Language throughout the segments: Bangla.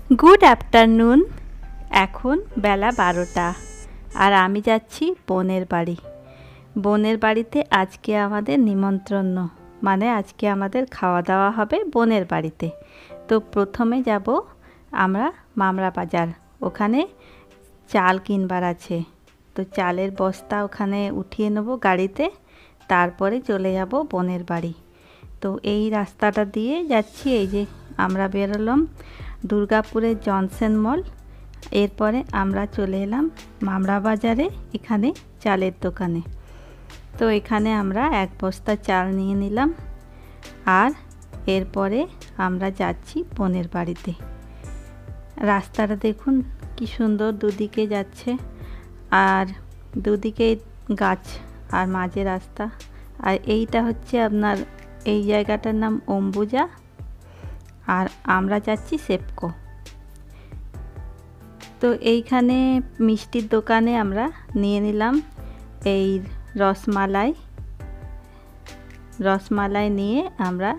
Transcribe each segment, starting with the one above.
Good afternoon. এখন বেলা 12টা আর আমি যাচ্ছি বোনের বাড়ি। বোনের বাড়িতে আজকে আমাদের নিমন্ত্রণ, মানে আজকে আমাদের খাওয়া দাওয়া হবে বোনের বাড়িতে। তো প্রথমে যাব আমরা মামরা বাজার, ওখানে চাল কিনবার আছে। তো চালের বস্তা ওখানে উঠিয়ে নেব গাড়িতে, তারপরে চলে যাব বোনের বাড়ি। তো এই রাস্তাটা দিয়ে যাচ্ছি। এই যে আমরা বেরোলাম দুর্গাপুরের জনসন মল, এরপরে আমরা চলে এলাম মামরা বাজারে, এখানে চালের দোকানে। তো এখানে আমরা এক বস্তা চাল নিয়ে নিলাম, আর এরপরে আমরা যাচ্ছি বোনের বাড়িতে। রাস্তাটা দেখুন কি সুন্দর, দুদিকে যাচ্ছে, আর দুদিকে গাছ আর মাঝে রাস্তা। আর এইটা হচ্ছে আপনার, এই জায়গাটার নাম অম্বুজা, আর আমরা যাচ্ছি সেপকো। তো এইখানে মিষ্টির দোকানে আমরা নিয়ে নিলাম এই রসমালাই নিয়ে আমরা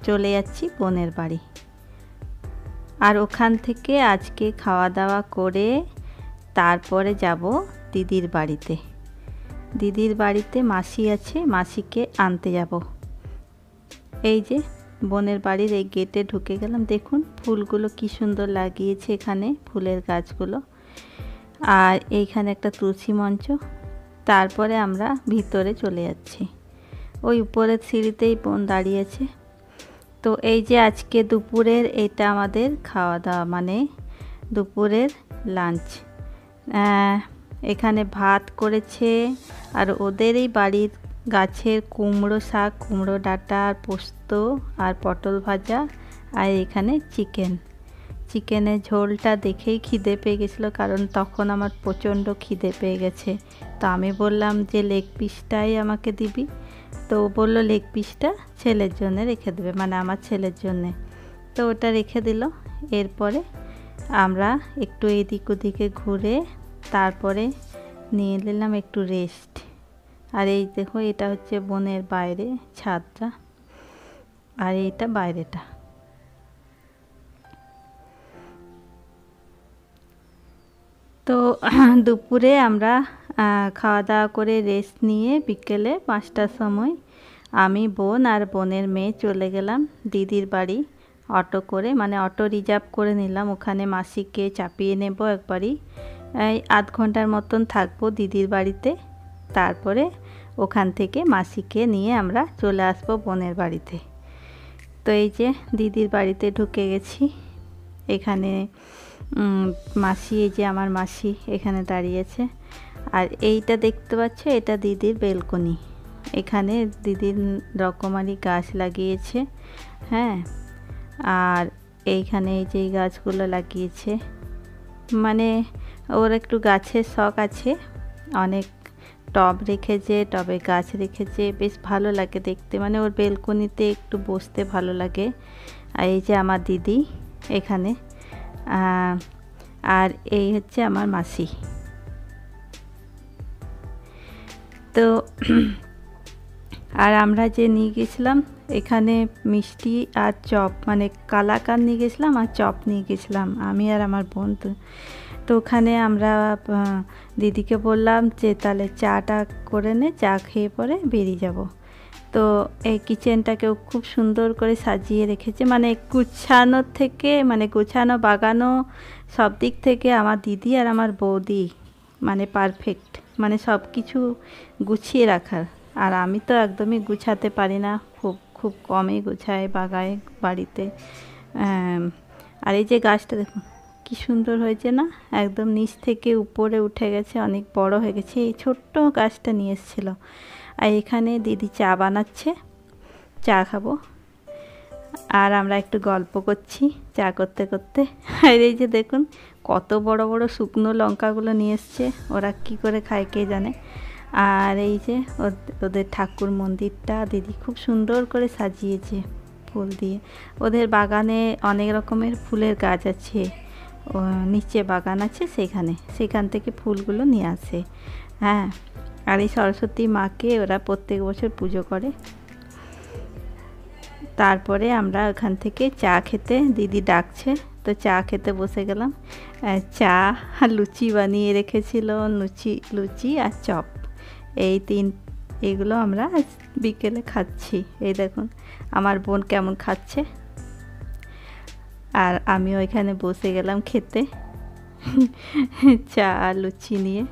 চলে যাচ্ছি বোনের বাড়ি। আর ওখান থেকে আজকে খাওয়া দাওয়া করে তারপরে যাব দিদির বাড়িতে। দিদির বাড়িতে মাসি আছে, মাসিকে আনতে যাব। এই যে বোনের বাড়ির এই গেটে ঢুকে গেলাম, দেখুন ফুলগুলো কি সুন্দর লাগিয়েছে এখানে, ফুলের গাছগুলো। আর এইখানে একটা তুলসী মঞ্চ। তারপরে আমরা ভিতরে চলে যাচ্ছি, ওই উপরের সিঁড়িতেই বোন দাঁড়িয়েছে। তো এই যে আজকে দুপুরের এটা আমাদের খাওয়া দাওয়া, মানে দুপুরের লাঞ্চ। এখানে ভাত করেছে, আর ওদেরই বাড়ির গাছের কুমড়ো শাক, কুমড়ো ডাঁটা, আর পোস্ত, আর পটল ভাজা, আর এখানে চিকেনের ঝোলটা দেখেই খিদে পেয়ে গেছিলো, কারণ তখন আমার প্রচণ্ড খিদে পেয়ে গেছে। তো আমি বললাম যে লেগ পিসটাই আমাকে দিবি। তো বললো লেগ পিসটা ছেলের জন্য রেখে দেবে, মানে আমার ছেলের জন্যে। তো ওটা রেখে দিল। এরপরে আমরা একটু এদিক ওদিকে ঘুরে তারপরে নিয়ে নিলাম একটু রেস্ট। আর এই দেখো, এটা হচ্ছে বোনের বাইরে ছাদটা, আর এইটা বাইরেটা। তো দুপুরে আমরা খাওয়া দাওয়া করে রেস্ট নিয়ে বিকেলে 5টার সময় আমি, বোন আর বোনের মেয়ে চলে গেলাম দিদির বাড়ি অটো করে, মানে অটো রিজার্ভ করে নিলাম। ওখানে মাসিকে চাপিয়ে নেব একবারই, এই আধ ঘন্টার মতন থাকবো দিদির বাড়িতে। তারপরে ওখান থেকে মাসিকে নিয়ে আমরা চলে আসবো বোনের বাড়িতে। তো এই যে দিদির বাড়িতে ঢুকে গেছি। এখানে মাসি, এই যে আমার মাসি এখানে দাঁড়িয়েছে। আর এইটা দেখতে পাচ্ছ, এটা দিদির বেলকনি। এখানে দিদির রকমারি গাছ লাগিয়েছে, হ্যাঁ। আর এইখানে এই যে গাছগুলো লাগিয়েছে, মানে ওর একটু গাছের শখ আছে, অনেক টব রেখেছে, টবে গাছ রেখেছে, বেশ ভালো লাগে দেখতে, মানে ওর বেলকনিতে একটু বসতে ভালো লাগে। আর এই যে আমার দিদি এখানে, আর এই হচ্ছে আমার মাসি। তো আর আমরা যে নিয়ে গেছিলাম এখানে মিষ্টি আর চপ, মানে কালাকান নিয়ে গেছিলাম আর চপ নিয়ে গেছিলাম আমি আর আমার বোন। তো ওখানে আমরা দিদিকে বললাম যে তাহলে চাটা করে নে, চা খেয়ে পরে বেরিয়ে যাব। তো এই কিচেনটাকেও খুব সুন্দর করে সাজিয়ে রেখেছে, মানে গুছানোর থেকে, মানে গুছানো বাগানো সব দিক থেকে আমার দিদি আর আমার বৌদি মানে পারফেক্ট, মানে সব কিছু গুছিয়ে রাখার। আর আমি তো একদমই গুছাতে পারি না, খুব কমই গুছাই বাগায় বাড়িতে। আর এই যে গাছটা দেখুন কি সুন্দর হয়েছে না, একদম নিচ থেকে উপরে উঠে গেছে, অনেক বড় হয়ে গেছে। এই ছোট্ট গাছটা নিয়ে এসেছিলো। আর এখানে দিদি চা বানাচ্ছে, চা খাবো, আর আমরা একটু গল্প করছি চা করতে করতে। আর এই যে দেখুন কত বড় বড় শুকনো লঙ্কাগুলো নিয়ে এসছে, ওরা কি করে খায় কে জানে। আর এই যে ওদের ঠাকুর মন্দিরটা দিদি খুব সুন্দর করে সাজিয়েছে ফুল দিয়ে। ওদের বাগানে অনেক রকমের ফুলের গাছ আছে, নিচে বাগান আছে, সেখান থেকে ফুলগুলো নিয়ে আসে, হ্যাঁ। আর এই সরস্বতী মাকে ওরা প্রত্যেক বছর পুজো করে। তারপরে আমরা ওখান থেকে চা খেতে, দিদি ডাকছে তো চা খেতে বসে গেলাম। চা আর লুচি বানিয়ে রেখেছিল, লুচি আর চপ, এগুলো আমরা বিকেলে খাচ্ছি। এই দেখুন আমার বোন কেমন খাচ্ছে, আর আমিও এখানে বসে গেলাম খেতে চা লুচি নিয়ে।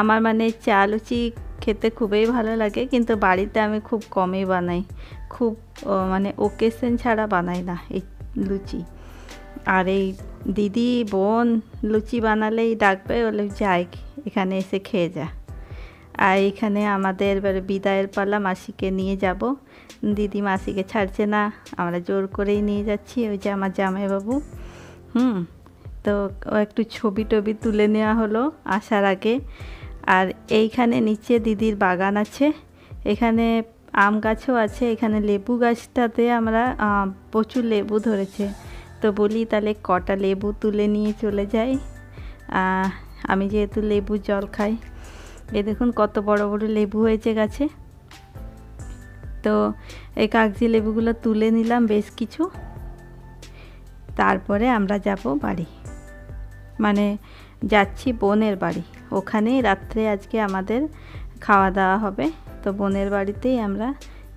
আমার মানে চা লুচি খেতে খুবই ভালো লাগে, কিন্তু বাড়িতে আমি খুব কমই বানাই, খুব মানে ওকেশন ছাড়া বানাই না এই লুচি। আর এই দিদি বোন লুচি বানালেই ডাকবে, বলে যাই এখানে এসে খেয়ে যা। আর এখানে আমাদের বিদায়ের পালা, মাসিকে নিয়ে যাব। দিদি মাসিকে ছাড়ছে না, আমরা জোর করেই নিয়ে যাচ্ছি। ওই যে আমার জামাইবাবু, তো একটু ছবি টবি তুলে নেওয়া হলো আসার আগে। আর এইখানে নিচে দিদির বাগান আছে, এখানে আম গাছও আছে, এখানে লেবু গাছটাতে আমরা প্রচুর লেবু ধরেছে, তো বলি তাহলে কটা লেবু তুলে নিয়ে চলে যাই। আমি যেহেতু লেবু জল খাই। এই দেখুন কত বড় বড় লেবু হয়েছে গাছে। তো এই কাগজি লেবুগুলো তুলে নিলাম বেশ কিছু, তারপরে আমরা যাব বাড়ি, মানে যাচ্ছি বোনের বাড়ি। ওখানেই রাত্রে আজকে আমাদের খাওয়া দাওয়া হবে, তো বোনের বাড়িতেই আমরা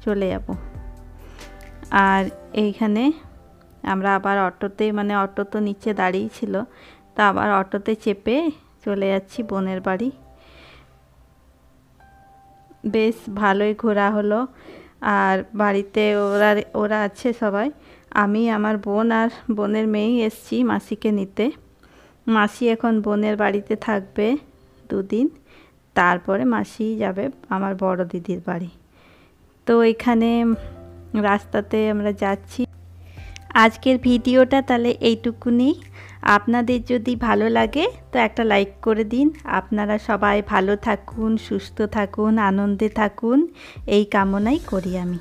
চলে যাব। আর এইখানে আমরা আবার অটোতে, মানে অটো তো নিচে দাঁড়িয়ে ছিল, তা আবার অটোতে চেপে চলে যাচ্ছি বোনের বাড়ি। বেশ ভালোই ঘোরা হলো। আর বাড়িতে ওরা আছে সবাই, আমি আমার বোন আর বোনের মেয়েই এসছি মাসিকে নিতে। মাসি এখন বোনের বাড়িতে থাকবে 2 দিন, তারপরে মাসি যাবে আমার বড় দিদির বাড়ি। তো এখানে রাস্তাতে আমরা যাচ্ছি। আজকের ভিডিওটা তাহলে এইটুকুনি। আপনাদের যদি ভালো লাগে তো একটা লাইক করে দিন। আপনারা সবাই ভালো থাকুন, সুস্থ থাকুন, আনন্দে থাকুন, এই কামনাই করি আমি।